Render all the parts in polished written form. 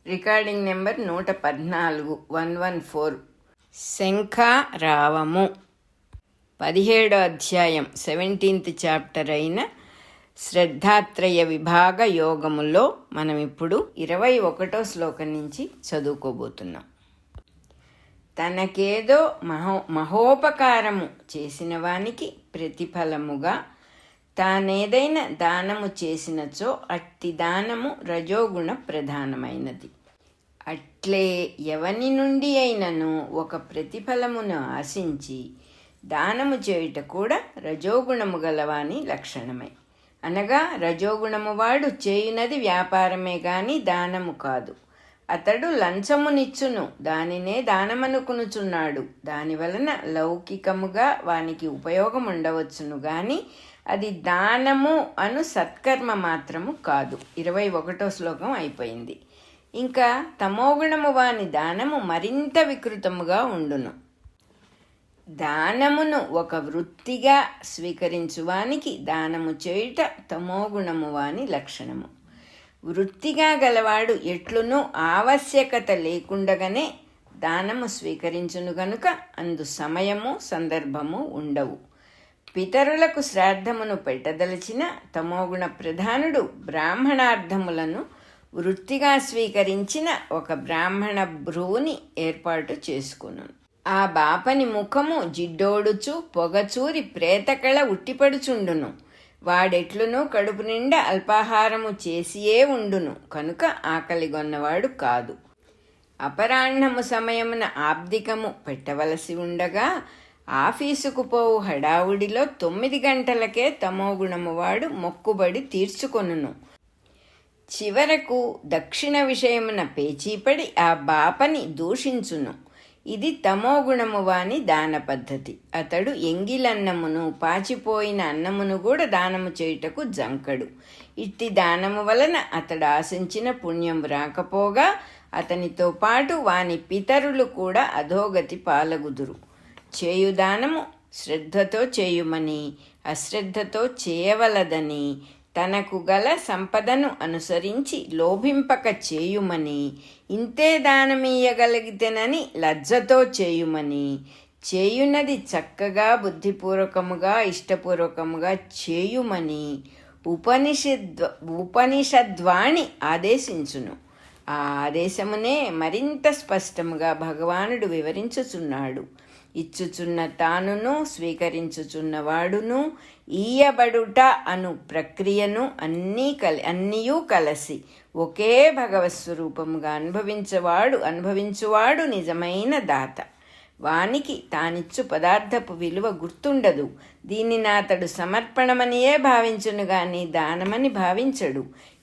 Recording number 114 114. శంఖారావము 17వ అధ్యాయం 17th chapter అయిన శ్రద్ధాత్రయ విభాగ యోగములో మనం ఇప్పుడు 21వ శ్లోకం నుంచి చదువుకోబోతున్నాం. తనకేదో మహోపకారము చేసిన వానికి ప్రతిఫలముగా తానేదైనా దానము చేసినచో అట్టి దానము రజోగుణ ప్రధానమైనది. అట్లే ఎవని నుండి అయినను ఒక ప్రతిఫలమును ఆశించి దానము చేయుట కూడా రజోగుణము గలవాని లక్షణమే. అనగా రజోగుణము వాడు చేయునది వ్యాపారమే గాని దానము కాదు. అతడు లంచమునిచ్చును, దానినే దానమనుకునుచున్నాడు. దానివలన లౌకికముగా వానికి ఉపయోగం ఉండవచ్చును గాని అది దానము అను సత్కర్మ మాత్రము కాదు. 21వ శ్లోకం అయిపోయింది. ఇంకా తమోగుణము వాని దానము మరింత వికృతముగా ఉండును. దానమును ఒక వృత్తిగా స్వీకరించువానికి దానము చేయుట తమోగుణము వాని లక్షణము. వృత్తిగా గలవాడు ఎట్లునూ ఆవశ్యకత లేకుండగానే దానము స్వీకరించును గనుక అందు సమయము సందర్భము ఉండవు. పితరులకు శ్రాద్ధమును పెట్టదలిచిన తమోగుణ ప్రధానుడు బ్రాహ్మణార్థములను వృత్తిగా స్వీకరించిన ఒక బ్రాహ్మణ భ్రువుని ఏర్పాటు చేసుకును. ఆ బాపని ముఖము జిడ్డోడుచు పొగచూరి ప్రేతకళ ఉట్టిపడుచుండును. వాడెట్లునూ కడుపు నిండా అల్పాహారము చేసియే ఉండును కనుక ఆకలిగొన్నవాడు కాదు. అపరాహ్నము సమయమున ఆబ్దికము పెట్టవలసి ఉండగా ఆఫీసుకు పోవు హడావుడిలో 9 గంటలకే తమోగుణము వాడు మొక్కుబడి తీర్చుకొనును. చివరకు దక్షిణ విషయమున పేచీపడి ఆ బాపని దూషించును. ఇది తమోగుణము వాని దాన పద్ధతి. అతడు ఎంగిలన్నమును పాచిపోయిన అన్నమును కూడా దానము చేయుటకు జంకడు. ఇట్టి దానము వలన అతడు ఆశించిన పుణ్యం రాకపోగా అతనితో పాటు వాని పితరులు కూడా అధోగతి పాలగుదురు. చేయుదానము శ్రద్ధతో చేయుమని, అశ్రద్ధతో చేయవలదని, తనకు గల సంపదను అనుసరించి లోభింపక చేయుమని, ఇంతే దానమీయగలిగితేనని లజ్జతో చేయుమని, చేయునది చక్కగా బుద్ధిపూర్వకముగా ఇష్టపూర్వకముగా చేయుమని ఉపనిషద్వాణి ఆదేశించును. ఆ ఆదేశమునే మరింత స్పష్టముగా భగవానుడు వివరించుచున్నాడు. ఇచ్చుచున్న తానును స్వీకరించుచున్నవాడును ఈయబడుట అను ప్రక్రియను అన్నీయూ కలసి ఒకే భగవత్స్వరూపముగా అనుభవించువాడు నిజమైన దాత. వానికి తానిచ్చు పదార్థపు విలువ గుర్తుండదు. దీనిని అతడు సమర్పణమనియే భావించును గాని దానమని భావించడు.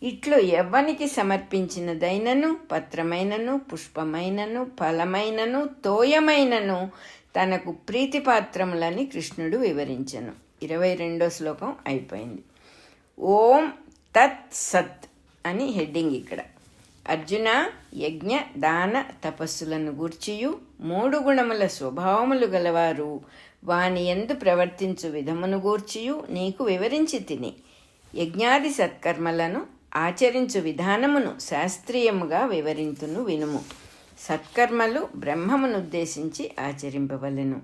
ఇట్లు ఎవ్వనికి సమర్పించినదైనను పత్రమైనను పుష్పమైనను ఫలమైనను తోయమైనను తనకు ప్రీతిపాత్రములని కృష్ణుడు వివరించెను. 22వ శ్లోకం అయిపోయింది. ఓం తత్ సత్ అని హెడ్డింగ్ ఇక్కడ. అర్జున, యజ్ఞ దాన తపస్సులను గూర్చియు 3 గుణముల స్వభావములు గలవారు వాని యందు ప్రవర్తించు విధమును గూర్చియు నీకు వివరించి తిని. యజ్ఞాది సత్కర్మలను ఆచరించు విధానమును శాస్త్రీయముగా వివరింతును వినుము. సత్కర్మలు బ్రహ్మమునుద్దేశించి ఆచరింపవలెను.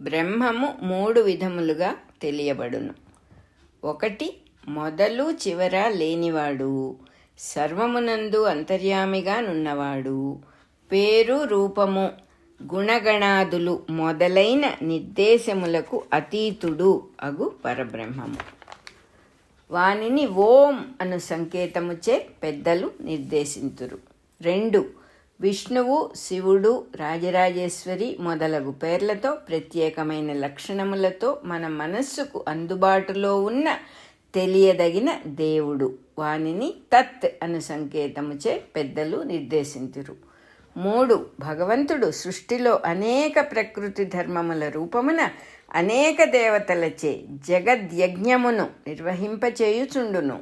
బ్రహ్మము 3 విధములుగా తెలియబడును. 1 మొదలు చివర లేనివాడు, సర్వమునందు అంతర్యామిగా నున్నవాడు, పేరు రూపము గుణగణాదులు మొదలైన నిర్దేశములకు అతీతుడు అగు పరబ్రహ్మము. వానిని ఓం అను సంకేతముచే పెద్దలు నిర్దేశింతురు. 2 విష్ణువు, శివుడు, రాజరాజేశ్వరి మొదలగు పేర్లతో ప్రత్యేకమైన లక్షణములతో మన మనస్సుకు అందుబాటులో ఉన్న తెలియదగిన దేవుడు. వానిని తత్ అను సంకేతముచే పెద్దలు నిర్దేశింతురు. 3 భగవంతుడు సృష్టిలో అనేక ప్రకృతి ధర్మముల రూపమున అనేక దేవతలచే జగద్యజ్ఞమును నిర్వహింపచేయుచుండును.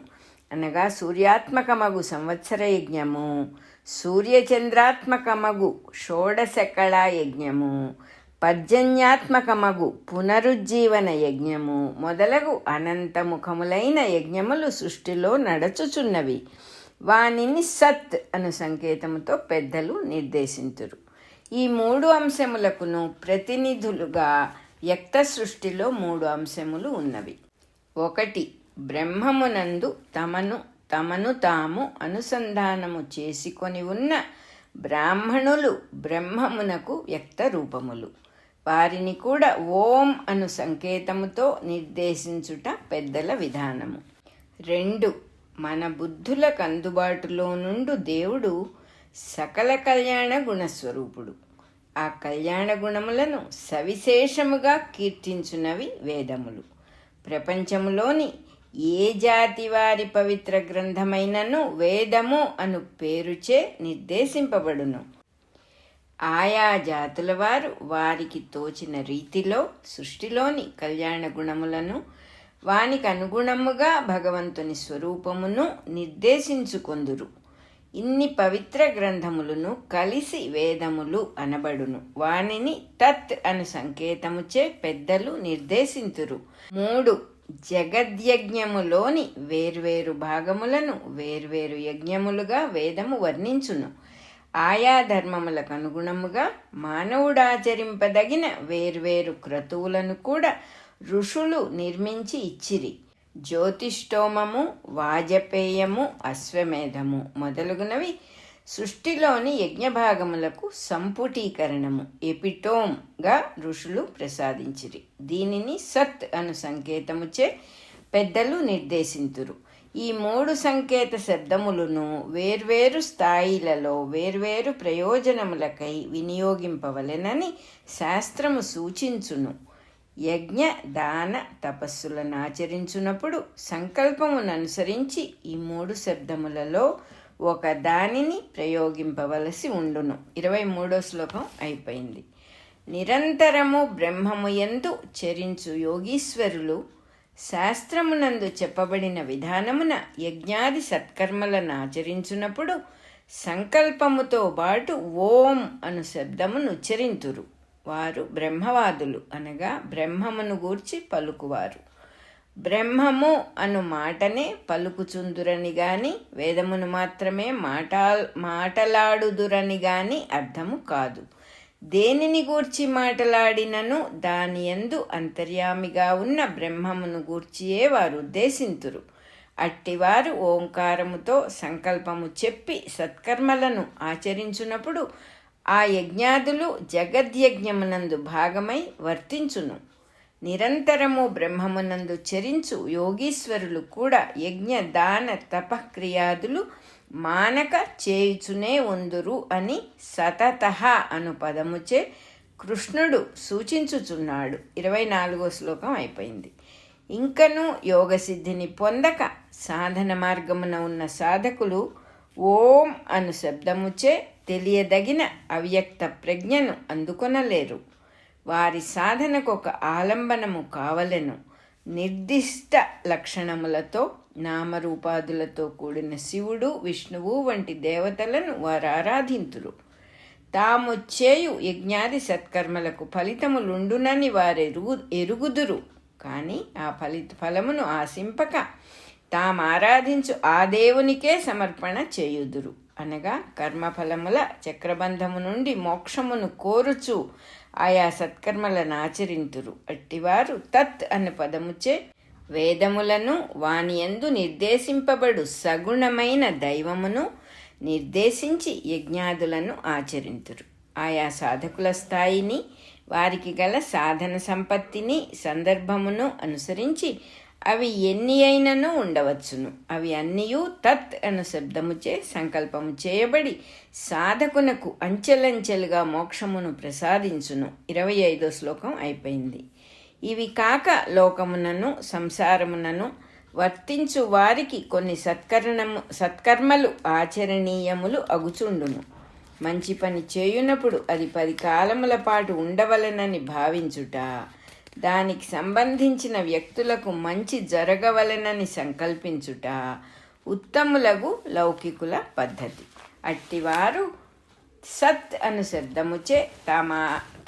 అనగా సూర్యాత్మకమగు సంవత్సర యజ్ఞము, సూర్యచంద్రాత్మకమగు షోడశకళా యజ్ఞము, పర్జన్యాత్మకమగు పునరుజ్జీవన యజ్ఞము మొదలగు అనంతముఖములైన యజ్ఞములు సృష్టిలో నడచుచున్నవి. వానిని సత్ అను సంకేతముతో పెద్దలు నిర్దేశింతురు. ఈ 3 అంశములకును ప్రతినిధులుగా వ్యక్త సృష్టిలో 3 అంశములు ఉన్నవి. 1. బ్రహ్మమునందు తమను తాము అనుసంధానము చేసుకొని ఉన్న బ్రాహ్మణులు బ్రహ్మమునకు వ్యక్త రూపములు. వారిని కూడా ఓం అను సంకేతముతో నిర్దేశించుట పెద్దల విధానము. 2. మన బుద్ధులకు అందుబాటులో నుండు దేవుడు సకల కళ్యాణ గుణస్వరూపుడు. ఆ కళ్యాణ గుణములను సవిశేషముగా కీర్తించునవి వేదములు. ప్రపంచములోని ఏ జాతి వారి పవిత్ర గ్రంథమైనను వేదము అను పేరుచే నిర్దేశింపబడును. ఆయా జాతుల వారు వారికి తోచిన రీతిలో సృష్టిలోని కళ్యాణ గుణములను వానికి అనుగుణముగా భగవంతుని స్వరూపమును నిర్దేశించుకొందురు. ఇన్ని పవిత్ర గ్రంథములను కలిసి వేదములు అనబడును. వానిని తత్ అను సంకేతముచే పెద్దలు నిర్దేశింతురు. 3. జగద్యజ్ఞములోని వేర్వేరు భాగములను వేర్వేరు యజ్ఞములుగా వేదము వర్ణించును. ఆయా ధర్మములకు అనుగుణముగా మానవుడాచరింపదగిన వేర్వేరు క్రతువులను కూడా ఋషులు నిర్మించి ఇచ్చిరి. జ్యోతిష్టోమము, వాజపేయము, అశ్వమేధము మొదలగునవి సృష్టిలోని యజ్ఞభాగములకు సంపుటీకరణము ఎపిటోమ్గా ఋషులు ప్రసాదించిరి. దీనిని సత్ అను సంకేతముచే పెద్దలు నిర్దేశింతురు. ఈ 3 సంకేత శబ్దములను వేర్వేరు స్థాయిలలో వేర్వేరు ప్రయోజనములకై వినియోగింపవలెనని శాస్త్రము సూచించును. యజ్ఞ దాన తపస్సులను ఆచరించున్నప్పుడు సంకల్పమును అనుసరించి ఈ 3 శబ్దములలో ఒక దానిని ప్రయోగింపవలసి ఉండును. 23వ శ్లోకం అయిపోయింది. నిరంతరము బ్రహ్మము యందు చరించు యోగీశ్వరులు శాస్త్రమునందు చెప్పబడిన విధానమున యజ్ఞాది సత్కర్మలను ఆచరించున్నప్పుడు సంకల్పముతో పాటు ఓం అను శబ్దమును ఉచ్చరింతురు. వారు బ్రహ్మవాదులు, అనగా బ్రహ్మమును గూర్చి పలుకువారు. బ్రహ్మము అను మాటనే పలుకుచుందురని గాని వేదమును మాత్రమే మాటలాడుదురని గాని అర్థము కాదు. దేనిని గూర్చి మాటలాడినను దాని యందు అంతర్యామిగా ఉన్న బ్రహ్మమును గూర్చియే వారు ఉద్దేశింతురు. అట్టివారు ఓంకారముతో సంకల్పము చెప్పి సత్కర్మలను ఆచరించున్నప్పుడు ఆ యజ్ఞాదులు జగద్యజ్ఞమునందు భాగమై వర్తించును. నిరంతరము బ్రహ్మమునందు చరించు యోగీశ్వరులు కూడా యజ్ఞ దాన తపక్రియాదులు మానక చేయుచునే ఉందురు అని సతతః అను పదముచే కృష్ణుడు సూచించుచున్నాడు. 24వ శ్లోకం అయిపోయింది. ఇంకనూ యోగసిద్ధిని పొందక సాధన మార్గమున ఉన్న సాధకులు ఓం అను శబ్దముచే తెలియదగిన అవ్యక్త ప్రజ్ఞను అందుకొనలేరు. వారి సాధనకు ఒక ఆలంబనము కావలెను. నిర్దిష్ట లక్షణములతో నామరూపాదులతో కూడిన శివుడు, విష్ణువు వంటి దేవతలను వారు ఆరాధింతురు. తాము చేయు యజ్ఞాది సత్కర్మలకు ఫలితములుండునని ఎరుగుదురు. కానీ ఆ ఫలమును ఆశింపక తాము ఆరాధించు ఆ దేవునికే సమర్పణ చేయుదురు. అనగా కర్మఫలముల చక్రబంధము నుండి మోక్షమును కోరుచు ఆయా సత్కర్మలను ఆచరింతురు. అట్టివారు తత్ అన్న పదముచే వేదములను వానియందు నిర్దేశింపబడు సగుణమైన దైవమును నిర్దేశించి యజ్ఞాదులను ఆచరింతురు. ఆయా సాధకుల స్థాయిని, వారికి గల సాధన సంపత్తిని, సందర్భమును అనుసరించి అవి ఎన్ని అయినను ఉండవచ్చును. అవి అన్నీయూ తత్ అను శబ్దముచే సంకల్పము చేయబడి సాధకునకు అంచెలంచెలుగా మోక్షమును ప్రసాదించును. 25వ శ్లోకం అయిపోయింది. ఇవి కాక లోకమునను సంసారమునను వర్తించు వారికి కొన్ని సత్కర్మలు ఆచరణీయములు అగుచుండును. మంచి పని చేయునప్పుడు అది 10 కాలముల పాటు ఉండవలెనని భావించుట, దానికి సంబంధించిన వ్యక్తులకు మంచి జరగవలెనని సంకల్పించుట ఉత్తములగు లౌకికుల పద్ధతి. అట్టివారు సత్ అను శబ్దముచే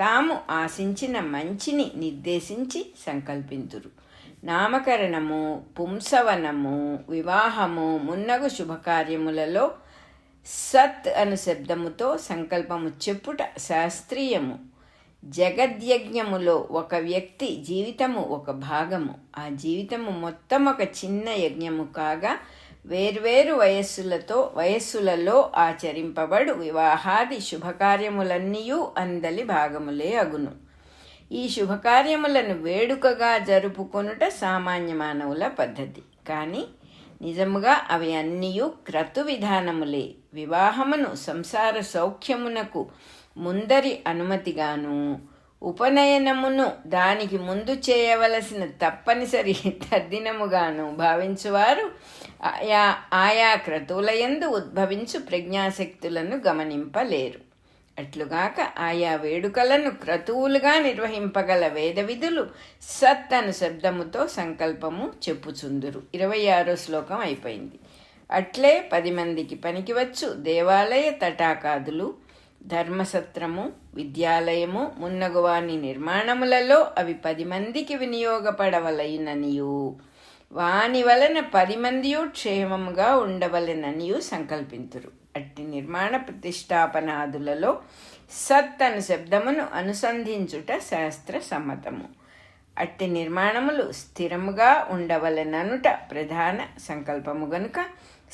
తాము ఆశించిన మంచిని నిర్దేశించి సంకల్పింతురు. నామకరణము, పుంసవనము, వివాహము మున్నగు శుభకార్యములలో సత్ అను శబ్దముతో సంకల్పము చెప్పుట శాస్త్రీయము. జగద్యజ్ఞములో ఒక వ్యక్తి జీవితము ఒక భాగము. ఆ జీవితము మొత్తం ఒక చిన్న యజ్ఞము కాగా వేర్వేరు వయస్సులలో ఆచరింపబడు వివాహాది శుభకార్యములన్నీయూ అందలి భాగములే అగును. ఈ శుభకార్యములను వేడుకగా జరుపుకొనుట సామాన్య మానవుల పద్ధతి. కానీ నిజముగా అవి అన్నీయూ క్రతు విధానములే. వివాహమును సంసార సౌఖ్యమునకు ముందరి అనుమతిగాను, ఉపనయనమును దానికి ముందు చేయవలసిన తప్పనిసరి తద్దినముగాను భావించువారు ఆయా క్రతువులయందు ఉద్భవించు ప్రజ్ఞాశక్తులను గమనింపలేరు. అట్లుగాక ఆయా వేడుకలను క్రతువులుగా నిర్వహింపగల వేద విధులు సత్ అను శబ్దముతో సంకల్పము చెప్పుచుందురు. 26వ శ్లోకం అయిపోయింది. అట్లే 10 మందికి పనికివచ్చు దేవాలయ తటాకాదులు, ధర్మసత్రము, విద్యాలయము మున్నగువాని నిర్మాణములలో అవి 10 మందికి వినియోగపడవలయుననియు, వాని వలన 10 మందియు క్షేమముగా ఉండవలెననియు సంకల్పింతురు. అట్టి నిర్మాణ ప్రతిష్టాపనాదులలో సత్ అను శబ్దమును అనుసంధించుట శాస్త్ర సమ్మతము. అట్టి నిర్మాణములు స్థిరముగా ఉండవలెననుట ప్రధాన సంకల్పము గనుక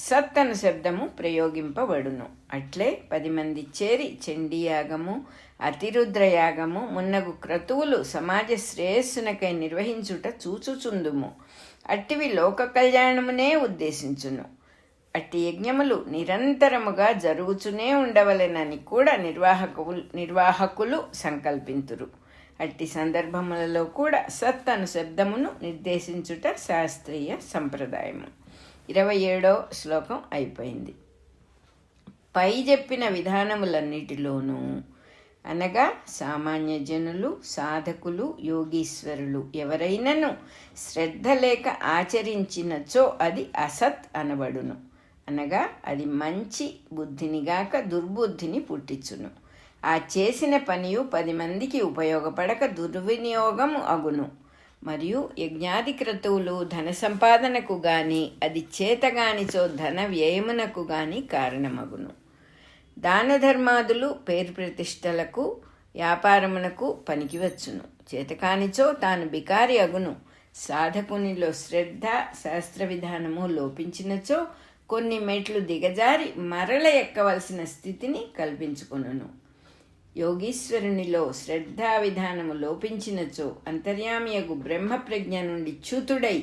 సత్ అను శబ్దము ప్రయోగింపబడును. అట్లే 10 మంది చేరి చండీయాగము, అతిరుద్రయాగము మున్నగు క్రతువులు సమాజ శ్రేయస్సునకై నిర్వహించుట చూచుచుందుము. అట్టివి లోక కళ్యాణమునే ఉద్దేశించును. అట్టి యజ్ఞములు నిరంతరముగా జరుగుచునే ఉండవలెనని కూడా నిర్వాహకులు సంకల్పింతురు. అట్టి సందర్భములలో కూడా సత్ అను శబ్దమును నిర్దేశించుట శాస్త్రీయ సంప్రదాయము. 27వ శ్లోకం అయిపోయింది. పై చెప్పిన విధానములన్నిటిలోనూ అనగా సామాన్య జనులు, సాధకులు, యోగీశ్వరులు ఎవరైనను శ్రద్ధ లేక ఆచరించినచో అది అసత్ అనబడును. అనగా అది మంచి బుద్ధినిగాక దుర్బుద్ధిని పుట్టించును. ఆ చేసిన పనియు 10 మందికి ఉపయోగపడక దుర్వినియోగము అగును. మరియు యజ్ఞాది క్రతువులు ధన సంపాదనకు గాని, అది చేతగానిచో ధన వ్యయమునకు గాని కారణమగును. దాన ధర్మాదులు పేరు ప్రతిష్టలకు, వ్యాపారమునకు పనికివచ్చును. చేతకానిచో తాను బికారి అగును. సాధకునిలో శ్రద్ధ, శాస్త్ర విధానము లోపించినచో కొన్ని మెట్లు దిగజారి మరల ఎక్కవలసిన స్థితిని కల్పించుకొనును. యోగీశ్వరునిలో శ్రద్ధా విధానము లోపించినచో అంతర్యామియగు బ్రహ్మప్రజ్ఞ నుండి చ్యుతుడై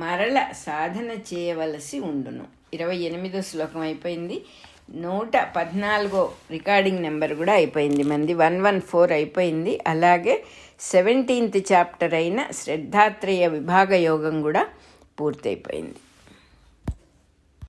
మరల సాధన చేయవలసి ఉండును. 28వ శ్లోకం అయిపోయింది. 114 రికార్డింగ్ నెంబర్ కూడా అయిపోయింది. మంది 114 అయిపోయింది. అలాగే 17th చాప్టర్ అయిన శ్రద్ధాత్రేయ విభాగ యోగం కూడా పూర్తయిపోయింది.